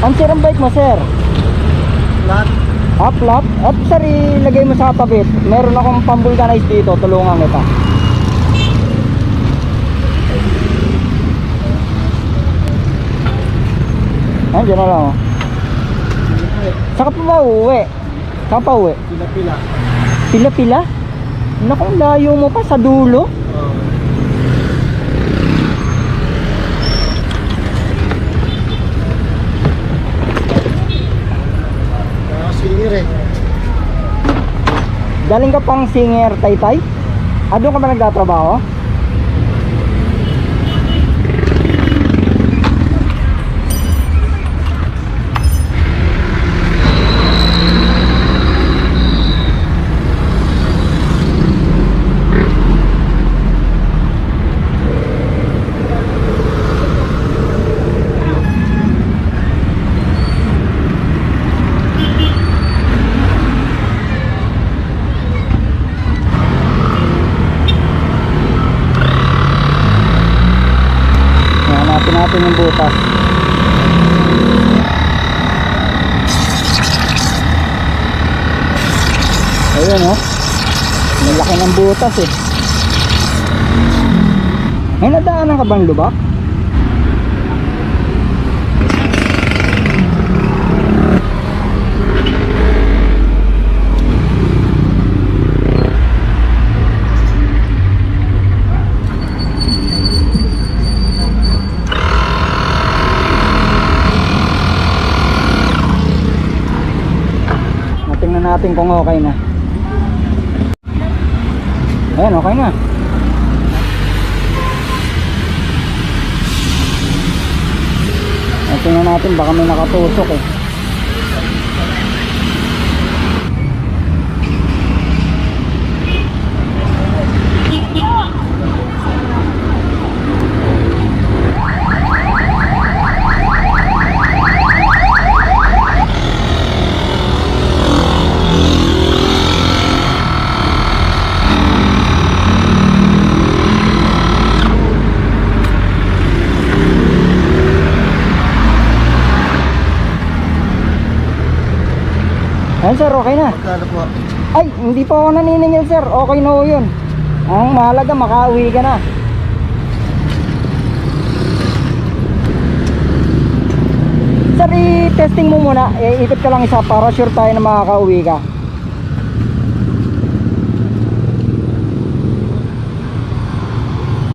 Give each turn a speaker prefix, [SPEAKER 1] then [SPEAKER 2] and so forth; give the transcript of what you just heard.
[SPEAKER 1] Ang sir ang bike mo, sir?
[SPEAKER 2] Flat.
[SPEAKER 1] Flat? At sir, ilagay mo sa tabit. Meron akong pambulkanize dito, tulungan kita. Ayun, dyan na lang oh. Saka pa ba uuwi? Saka pa uwi?
[SPEAKER 2] Pila-pila.
[SPEAKER 1] Pila-pila? Naku, layo mo pa sa dulo.
[SPEAKER 2] Singer eh.
[SPEAKER 1] Galing ka pang Singer, Taytay? Doon ka ba nagtatrabaho? Hanapin natin yung butas. Ayun oh. Malaki ng butas eh. May nadaanan ka bang lubak? Tingnan natin kung okay na. Ayan, okay na. Tingnan natin, baka may nakatusok eh. Ayan sir, okay na.
[SPEAKER 2] Magkano po?
[SPEAKER 1] Ay, hindi pa ako naniningil sir. Okay na ho yun. Ang mahalaga, makauwi ka na. Sir, i-testing mo muna. Ikot ka lang isa para sure tayo na makakauwi ka.